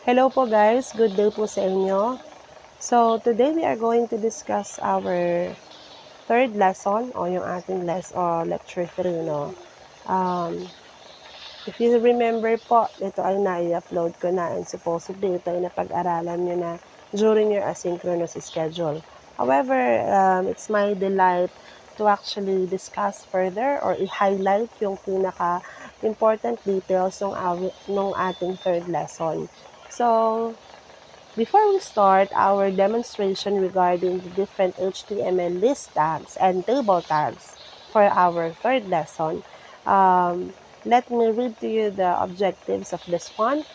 Hello po guys, good day po sa inyo. So today we are going to discuss our third lesson o yung ating lecture 3, no. If you remember po, ito ay na-upload ko na and supposedly ito ay napag-aralan nyo na during your asynchronous schedule. However, it's my delight to actually discuss further or i-highlight yung pinaka-important details ng ating third lesson. So, before we start our demonstration regarding the different HTML list tags and table tags for our third lesson, let me read to you the objectives of this one.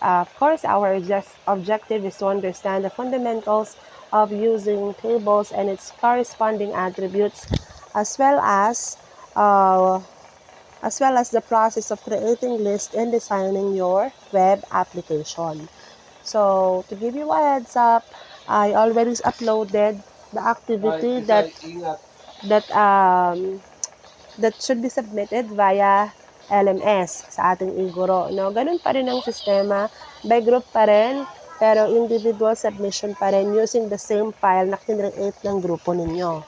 Of course, our objective is to understand the fundamentals of using tables and its corresponding attributes, as well as uh, the process of creating lists and designing your web application. So, to give you a heads up, I already uploaded the activity that that should be submitted via LMS sa ating iguro. No, ganun pa rin ang sistema, by group pa rin, pero individual submission pa rin using the same file na kinreate ng grupo ninyo.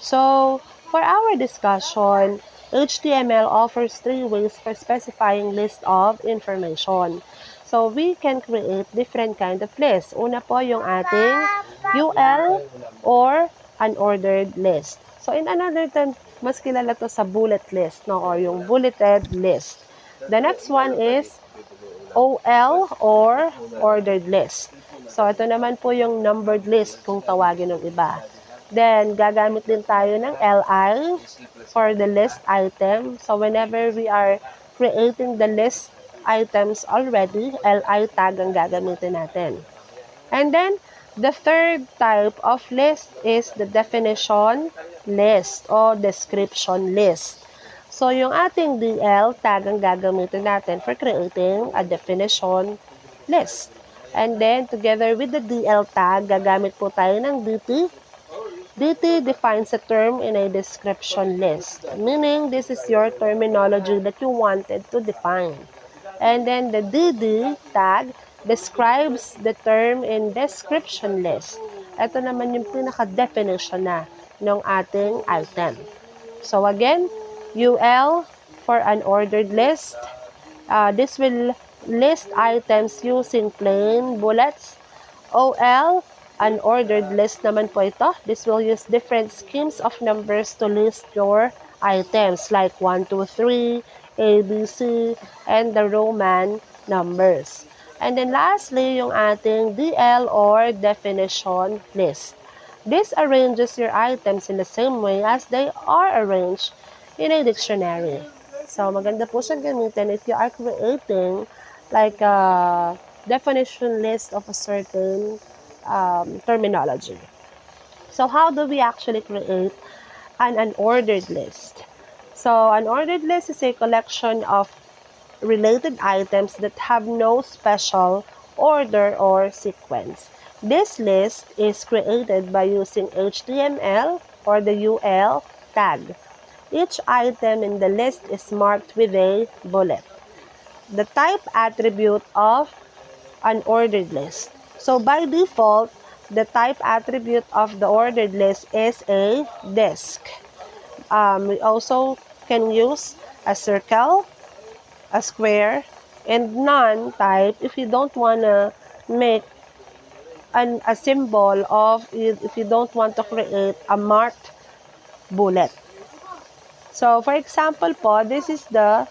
So, for our discussion, HTML offers three ways for specifying list of information. So, we can create different kind of lists. Una po yung ating UL or unordered list. So, in another term, mas kilala to sa bullet list, no, or yung bulleted list. The next one is OL or ordered list. So, ito naman po yung numbered list kung tawagin ng iba. Then, gagamit din tayo ng LI for the list item. So, whenever we are creating the list items already, LI tag ang gagamitin natin. And then, the third type of list is the definition list o description list. So, yung ating DL tag ang gagamitin natin for creating a definition list. And then, together with the DL tag, gagamit po tayo ng DT. DT defines a term in a description list, meaning this is your terminology that you wanted to define. And then the DD tag describes the term in description list. Ito naman yung pinaka-definition na ng ating item. So again, UL for an ordered list. This will list items using plain bullets. OL, unordered list naman po ito. This will use different schemes of numbers to list your items like 1, 2, 3, A, B, C, and the Roman numbers. And then lastly, yung ating DL or definition list. This arranges your items in the same way as they are arranged in a dictionary. So, maganda po siyang gamitin if you are creating like a definition list of a certain terminology. So, how do we actually create an unordered list? So, an ordered list is a collection of related items that have no special order or sequence. This list is created by using HTML or the UL tag. Each item in the list is marked with a bullet. The type attribute of an ordered list. So by default, the type attribute of the ordered list is a disk. We also can use a circle, a square, and none type if you don't want to make a symbol of, if you don't want to create a marked bullet. So for example po, this is the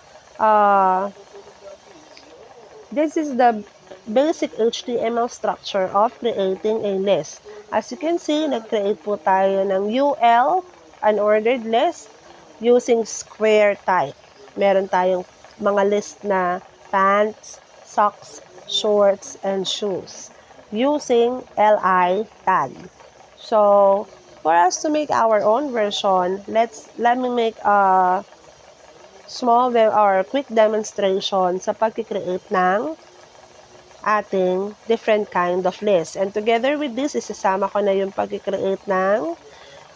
basic HTML structure of creating a list. As you can see, nag-create po tayo ng UL, unordered list, using square type. Meron tayong mga list na pants, socks, shorts, and shoes using LI tag. So, for us to make our own version, let me make a small or quick demonstration sa pag-create ng ating different kind of list. And together with this, isasama ko na yung pag-create ng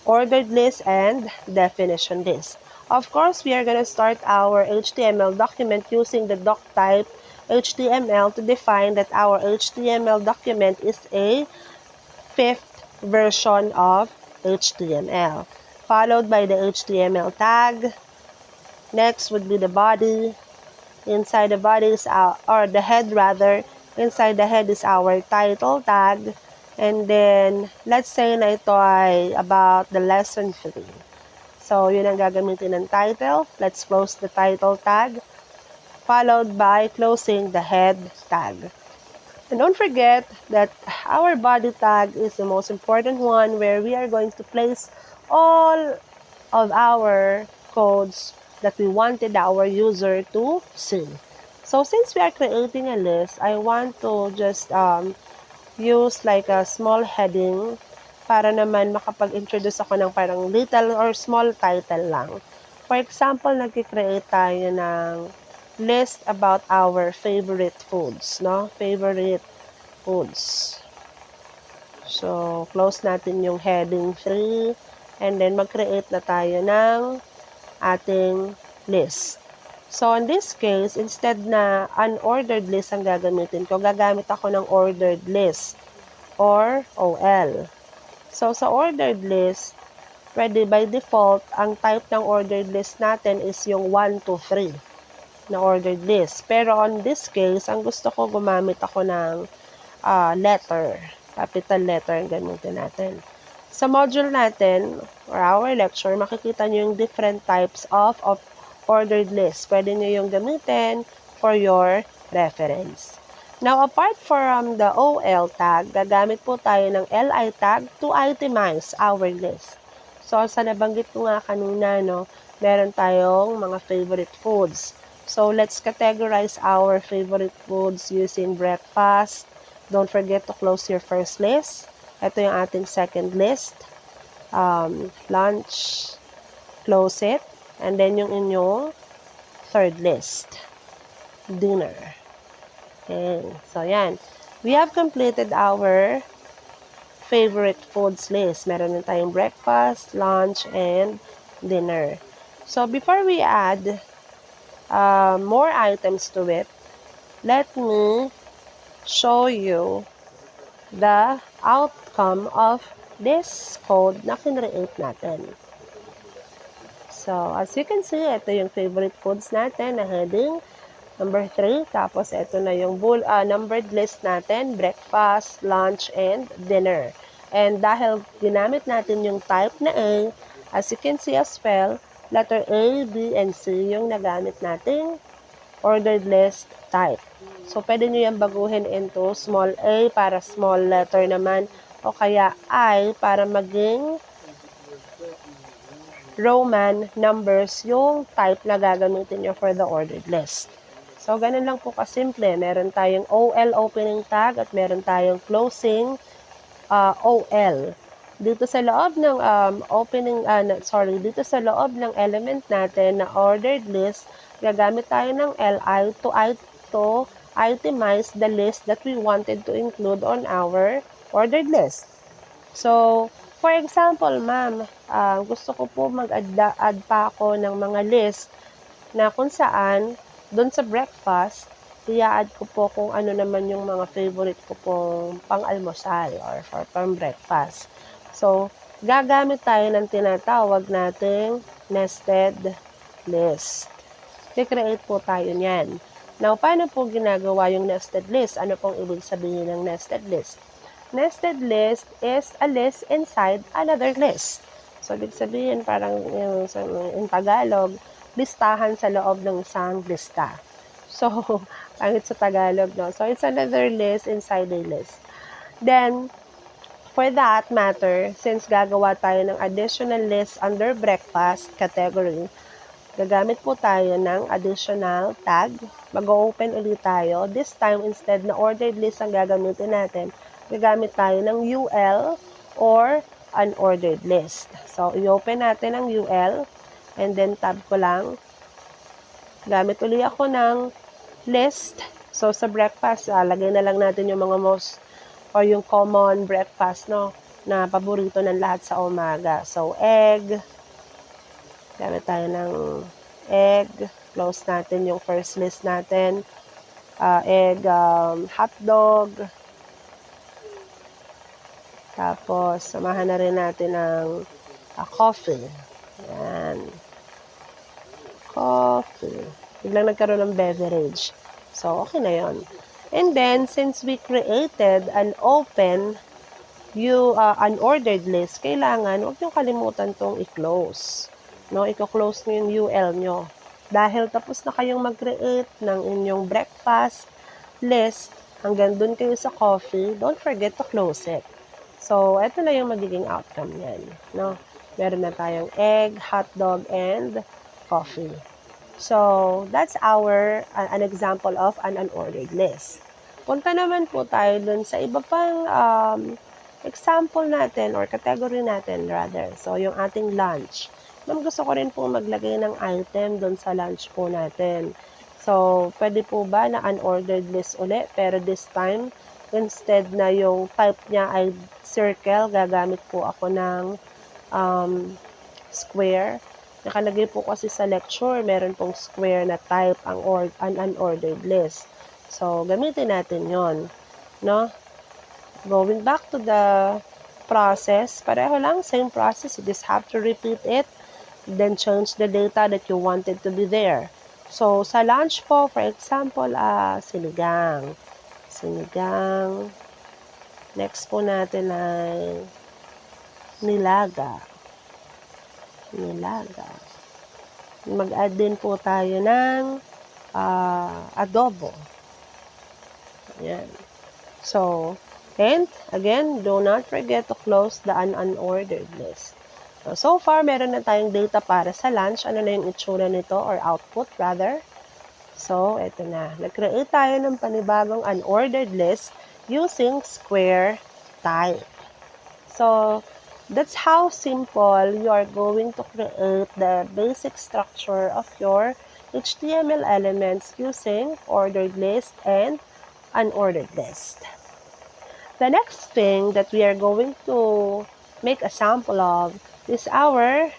ordered list and definition list. Of course, we are going to start our HTML document using the doc type HTML to define that our HTML document is a fifth version of HTML, followed by the HTML tag. Next would be the body. Inside the body is our, or the head rather, inside the head is our title tag. And then, let's say na ito ay about the lesson 3. So, yun ang gagamitin ng title. Let's close the title tag, followed by closing the head tag. And don't forget that our body tag is the most important one, where we are going to place all of our codes that we wanted our user to see. So since we are creating a list, I want to just use like a small heading para naman makapag-introduce ako ng parang little or small title lang. For example, nag-create tayo ng list about our favorite foods, no? Favorite foods. So, close natin yung heading 3 and then mag-create na tayo ng ating list. So, in this case, instead na unordered list ang gagamitin ko, gagamit ako ng ordered list or OL. So, sa ordered list, pwede by default, ang type ng ordered list natin is yung 1 to 3 na ordered list. Pero on this case, ang gusto ko gumamit ako ng letter, capital letter ang gamitin natin. Sa module natin, or our lecture, makikita nyo yung different types of ordered list. Pwede nyo yung gamitin for your reference. Now, apart from the OL tag, gagamit po tayo ng LI tag to itemize our list. So, sa nabanggit ko nga kanina, no, meron tayong mga favorite foods. So, let's categorize our favorite foods using breakfast. Don't forget to close your first list. Ito yung ating second list. Lunch, close it. And then yung inyong third list, dinner. Okay. So, yan. We have completed our favorite foods list. Meron na tayong breakfast, lunch, and dinner. So, before we add more items to it, let me show you the outcome of this code na kinreate natin. So, as you can see, ito yung favorite foods natin na heading number 3. Tapos, ito na yung numbered list natin, breakfast, lunch, and dinner. And dahil ginamit natin yung type na A, as you can see as well, letter A, B, and C yung nagamit nating ordered list type. So, pwede nyo yung baguhin into small a para small letter naman, o kaya I para maging Roman numbers yung type na gagamitin nyo for the ordered list. So, ganun lang po kasimple. Meron tayong OL opening tag at meron tayong closing OL. Dito sa loob ng dito sa loob ng element natin na ordered list, gagamit tayo ng LI to itemize the list that we wanted to include on our ordered list. So, for example, ma'am, gusto ko po mag-add pa ako ng mga list na kung saan, doon sa breakfast, i-add ko po kung ano naman yung mga favorite ko pong pang-almusal or for pang-breakfast. So, gagamit tayo ng tinatawag nating nested list. I-create po tayo niyan. Now, paano po ginagawa yung nested list? Ano pong ibig sabihin ng nested list? Nested list is a list inside another list. So, ibig sabihin, parang in Tagalog, listahan sa loob ng isang lista. So, pangit sa Tagalog, no? So, it's another list inside a list. Then, for that matter, since gagawa tayo ng additional list under breakfast category, gagamit po tayo ng additional tag. Mag-open ulit tayo. This time, instead na ordered list ang gagamitin natin, gagamit tayo ng UL or unordered list. So, i-open natin ang UL and then tab ko lang. Gamit ulit ako ng list. So, sa breakfast, lagay na lang natin yung mga most or yung common breakfast, no, na paborito ng lahat sa umaga. So, egg. Gamit tayo ng egg. Close natin yung first list natin. egg, hotdog. Tapos, samahan na rin natin ng coffee. Yan. Coffee. Biglang nagkaroon ng beverage. So, okay na yon. And then, since we created an open, unordered list, kailangan, huwag nyo kalimutan tong i-close. No? I-close nyo yung UL nyo. Dahil tapos na kayong mag-create ng inyong breakfast list, hanggang dun kayo sa coffee, don't forget to close it. So, ito na yung magiging outcome yan. No? Meron na tayong egg, hotdog, and coffee. So, that's an example of an unordered list. Punta naman po tayo dun sa iba pang example natin or category natin rather. So, yung ating lunch. Ma'am, gusto ko rin po maglagay ng item dun sa lunch po natin. So, pwede po ba na unordered list ulit? Pero this time, instead na yung type niya ay circle, gagamit po ako ng square. Nakalagay po kasi sa lecture, meron pong square na type ang unordered list. So, gamitin natin yon, no? Going back to the process, pareho lang, same process. You just have to repeat it, then change the data that you wanted to be there. So, sa lunch po, for example, sinigang. Sinigang. Next po natin ay nilaga. Nilaga. Mag-add din po tayo ng adobo. Ayan. So, and again, do not forget to close the unordered list. So far, meron na tayong data para sa lunch. Ano na yung itsura nito or output rather? So, eto na. Nag-create tayo ng panibagong unordered list using square type. So, that's how simple you are going to create the basic structure of your HTML elements using ordered list and unordered list. The next thing that we are going to make a sample of is our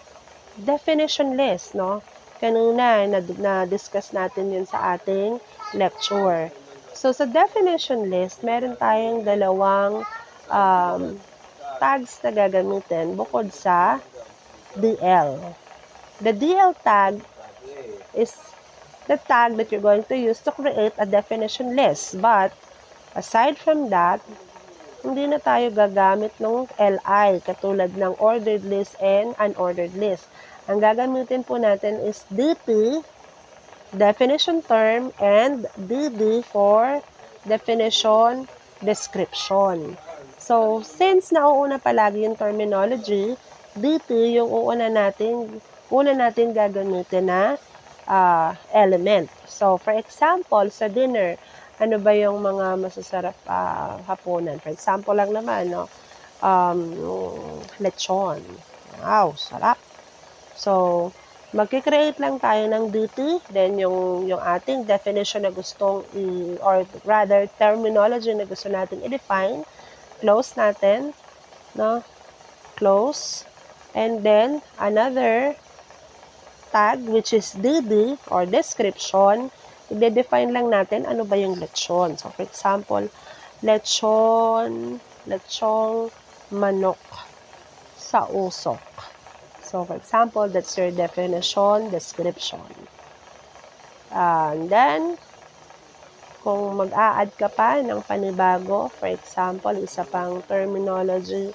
definition list, no? Kanina, na-discuss natin yun sa ating lecture. So, sa definition list, meron tayong dalawang tags na gagamitin bukod sa DL. The DL tag is the tag that you're going to use to create a definition list. But, aside from that, hindi na tayo gagamit ng LI katulad ng ordered list and unordered list. Ang gagamitin po natin is DT, definition term, and DD for definition description. So, since nauuna palagi yung terminology, DT yung una natin gagamitin na element. So, for example, sa dinner, ano ba yung mga masasarap hapunan? For example lang naman, no? Lechon. Wow, sarap. So, magkikreate lang tayo ng DT, then yung ating definition na gustong or rather terminology na gusto natin i-define, close natin, no? Close. And then, another tag, which is DD or description, i-define lang natin ano ba yung lechon. So, for example, lechong manok sa usok. So, for example, that's your definition, description. And then, kung mag-a-add ka pa ng panibago, for example, isa pang terminology,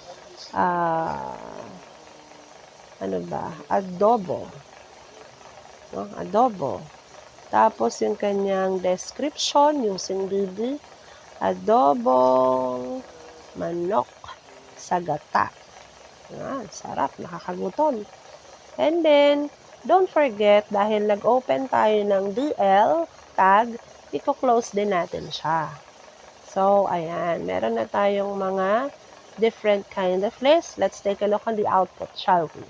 adobo. No? Adobo. Tapos, yung kanyang description using DD, adobong manok sa gata. Sarap, nakakagutom. And then, don't forget, dahil nag-open tayo ng DL tag, i-close din natin siya. So, ayan, meron na tayong mga different kind of list. Let's take a look on the output, shall we?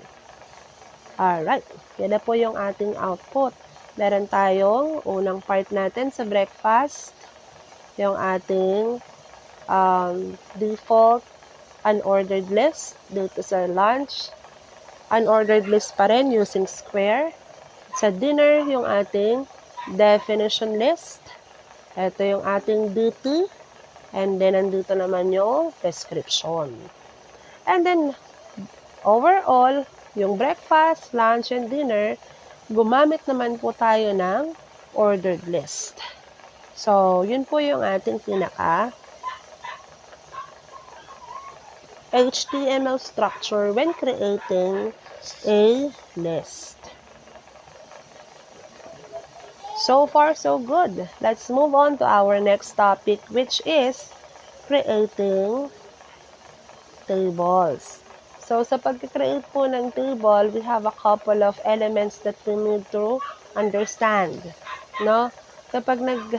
Alright, yan na po yung ating output. Meron tayong unang part natin sa breakfast, yung ating default unordered list. Dito sa lunch, unordered list pa rin using square. Sa dinner, yung ating definition list. Ito yung ating duty. And then, nandito naman yung description. And then, overall, yung breakfast, lunch, and dinner, gumamit naman po tayo ng ordered list. So, yun po yung ating pinaka HTML structure when creating a list. So far, so good. Let's move on to our next topic, which is creating tables. So, sa pag-create po ng table, we have a couple of elements that we need to understand. No? Kapag nag-create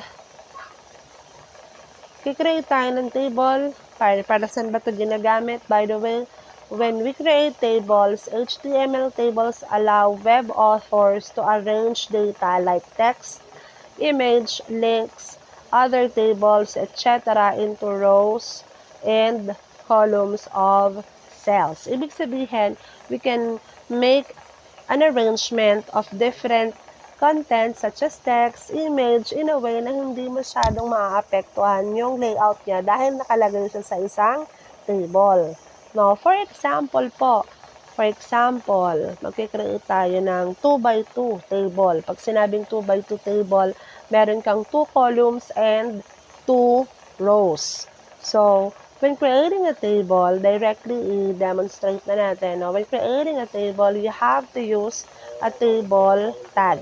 tayo ng table, para saan ba ito ginagamit? By the way, when we create tables, HTML tables allow web authors to arrange data like text, image, links, other tables, etc. into rows and columns of cells. Ibig sabihin, we can make an arrangement of different content such as text, image, in a way na hindi masyadong maaapektuhan yung layout niya dahil nakalagay siya sa isang table. No, for example, magkikreate tayo ng 2x2 table. Pag sinabing 2x2 table, meron kang 2 columns and 2 rows. So, when creating a table, directly i-demonstrate na natin. No? When creating a table, you have to use a table tag.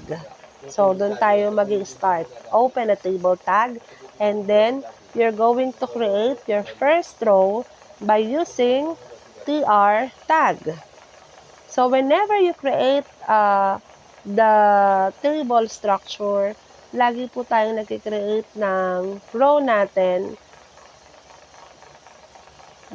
So, doon tayo mag-start. Open a table tag, and then you're going to create your first row by using tr tag. So, whenever you create the table structure, lagi po tayong nag-create ng row natin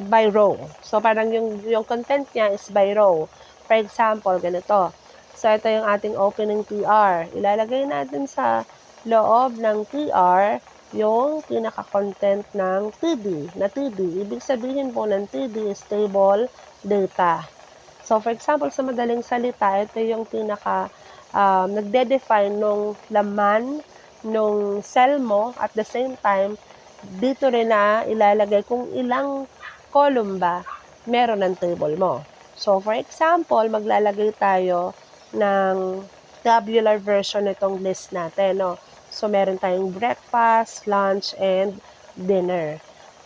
by row. So, parang yung content niya is by row. For example, ganito. So, ito yung ating opening TR. Ilalagay natin sa loob ng TR yung pinaka-content ng TD, na TD. Ibig sabihin po ng TD is table data. So, for example, sa madaling salita, ito yung nagde-define nung laman nung cell mo. At the same time, dito rin na ilalagay kung ilang column ba meron ng table mo. So, for example, maglalagay tayo ng tabular version nitong list natin. No? So, meron tayong breakfast, lunch, and dinner.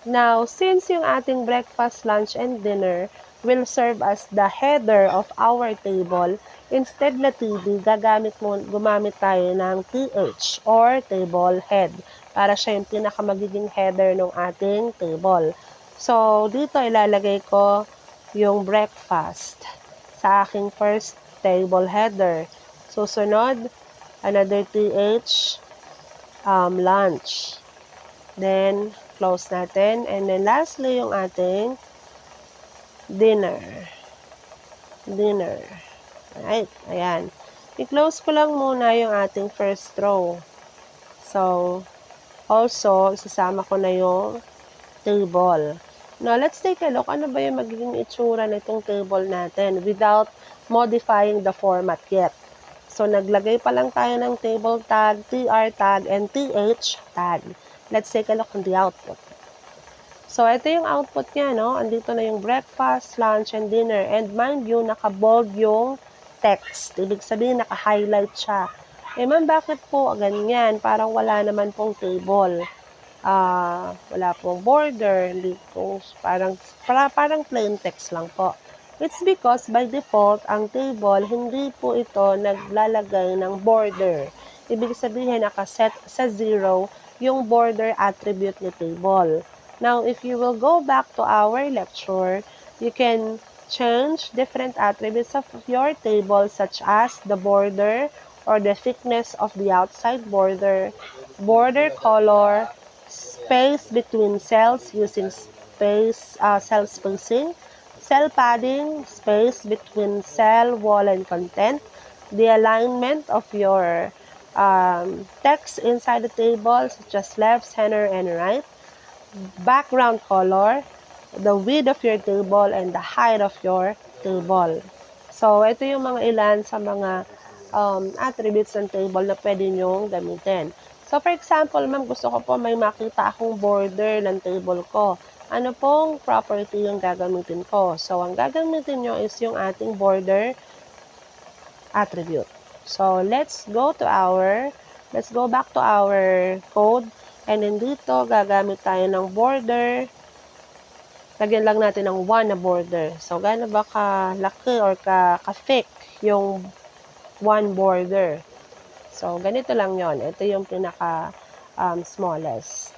Now, since yung ating breakfast, lunch, and dinner will serve as the header of our table, instead na TD, gumamit tayo ng TH or table head para siya yung pinakamagiging header ng ating table. So, dito ilalagay ko yung breakfast sa aking first table header. Susunod, another TH, lunch. Then, close natin. And then, lastly, yung ating dinner. Right, ayan. I-close ko lang muna yung ating first row. So, also, isasama ko na yung table. Now, let's take a look. Ano ba yung magiging itsura nitong table natin without modifying the format yet? So, naglagay pa lang tayo ng table tag, tr tag, and th tag. Let's take a look on the output. So, ito yung output niya, no? Andito na yung breakfast, lunch, and dinner. And mind you, naka-bold yung text. Ibig sabihin, naka-highlight siya. Eh, ma'am, bakit po ganyan? Parang wala naman pong table. Wala pong border. Hindi po, parang plain text lang po. It's because by default, ang table, hindi po ito naglalagay ng border. Ibig sabihin, nakaset sa 0 yung border attribute ni table. Now, if you will go back to our lecture, you can change different attributes of your table such as the border or the thickness of the outside border, border color, space between cells using cell spacing, cell padding, space between cell, wall, and content, the alignment of your text inside the table such as left, center, and right, background color, the width of your table, and the height of your table. So, ito yung mga ilan sa mga attributes ng table na pwede nyong gamitin. So, for example, ma'am, gusto ko po may makita akong border ng table ko. Ano pong property yung gagamitin ko? So, ang gagamitin nyo is yung ating border attribute. So, let's go back to our code. And then dito, gagamit tayo ng border. Lagyan lang natin ng 1 na border. So, gaano ba kalaki or ka-thick yung 1 border? So, ganito lang yon. Ito yung pinaka smallest.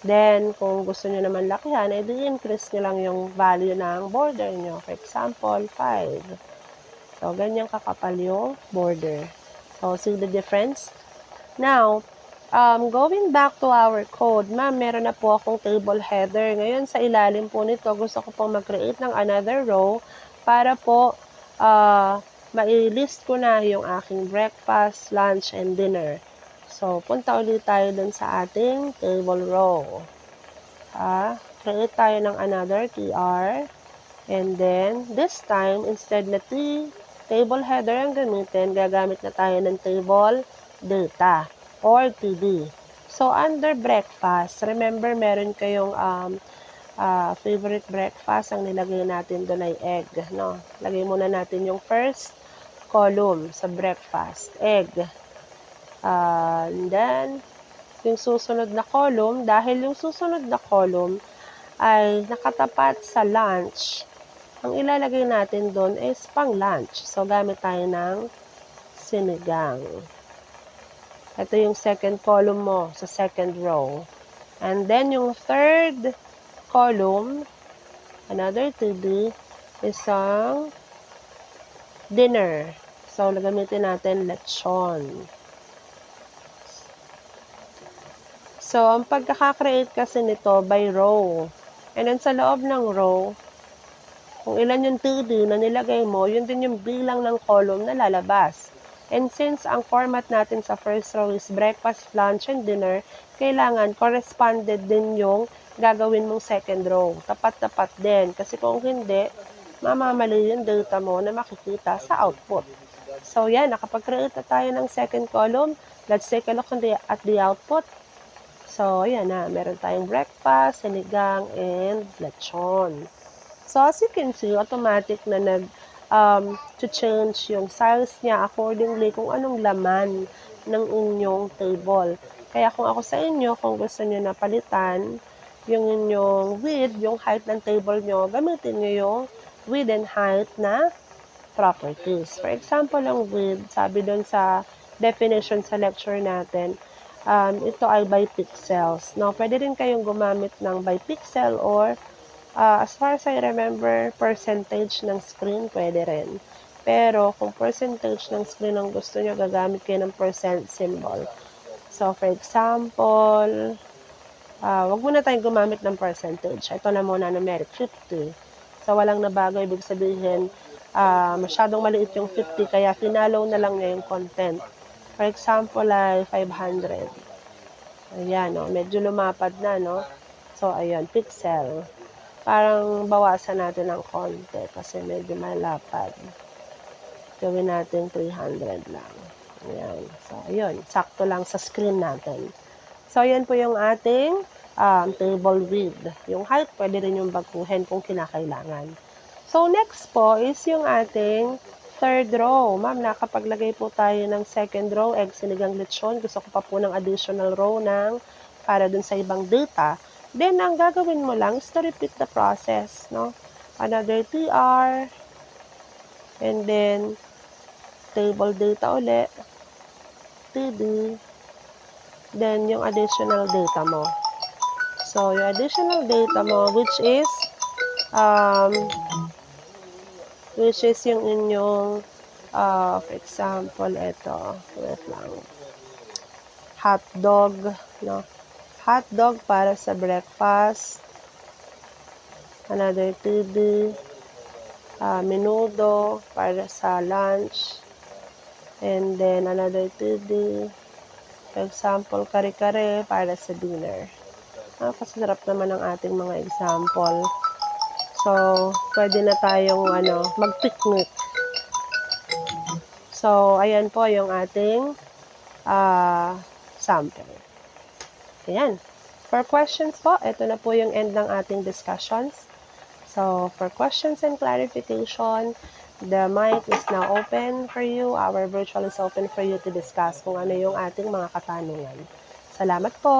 Then, kung gusto nyo naman lakihan, i-increase nyo lang yung value ng border nyo. For example, 5. So, ganyan kakapal yung border. So, see the difference? Now, going back to our code, ma'am, meron na po akong table header. Ngayon, sa ilalim po nito, gusto ko pong mag-create ng another row para po ma-list ko na yung aking breakfast, lunch, and dinner. So, punta ulit tayo dun sa ating table row. Create tayo ng another tr. And then, this time, instead na table header ang gamitin, gagamit na tayo ng table data or td. So, under breakfast, remember meron kayong favorite breakfast, ang nilagay natin doon ay egg. No? Lagay muna natin yung first column sa breakfast, egg. And then, yung susunod na column, dahil yung susunod na column ay nakatapat sa lunch, ang ilalagay natin doon is pang lunch. So, gamit tayo ng sinigang. Ito yung second column mo sa second row. And then, yung third column, another td, isang dinner. So, gamitin natin lechon. So, ang pagkaka-create kasi nito by row. And then, sa loob ng row, kung ilan yung td na nilagay mo, yun din yung bilang ng column na lalabas. And since ang format natin sa first row is breakfast, lunch, and dinner, kailangan corresponded din yung gagawin mong second row. Tapat-tapat din. Kasi kung hindi, mamamali yung data mo na makikita sa output. So, yan. Nakapag-create na tayo ng second column. Let's take a look at the output. So, ayan na. Meron tayong breakfast, sinigang, and lechon. So, as you can see, automatic na to-change yung size niya accordingly kung anong laman ng inyong table. Kaya kung ako sa inyo, kung gusto niyo na palitan yung inyong width, yung height ng table nyo, gamitin nyo yung width and height na properties. For example, ang width, sabi doon sa definition sa lecture natin, ito ay by pixels. Now, pwede rin kayong gumamit ng by pixel or as far as I remember, percentage ng screen, pwede rin. Pero, kung percentage ng screen ang gusto nyo, gagamit kayo ng percent symbol. So, for example, wag muna tayong gumamit ng percentage. Ito na muna, numeric, 50. So, walang nabago. Ibig sabihin, masyadong maliit yung 50, kaya finalo na lang niya yung content. For example, ay 500. Ayan, no? Medyo lumapad na, no? So, ayan, pixel. Parang bawasan natin ng konti kasi medyo malapad. Gawin natin 300 lang. Ayan. So, ayun. Sakto lang sa screen natin. So, ayan po yung ating table width. Yung height, pwede rin yung baguhin kung kinakailangan. So, next po is yung ating third row. Ma'am, nakapaglagay po tayo ng second row, egg, sinigang, lechon. Gusto ko pa po ng additional row para dun sa ibang data. Then, ang gagawin mo lang is to repeat the process, no? Another tr, and then, table data ulit, td, then yung additional data mo. So, yung additional data mo, which is yung inyong, for example, ito, wait lang, hot dog, no? Hot dog para sa breakfast, another td, menudo para sa lunch, and then another td, for example, kare-kare para sa dinner. Kasarap naman ang ating mga example. So, pwede na tayong mag-picnic. So, ayan po yung ating sample. Ayan. For questions po, ito na po yung end ng ating discussions. So, for questions and clarification, the mic is now open for you. Our virtual is open for you to discuss kung ano yung ating mga katanungan. Salamat po!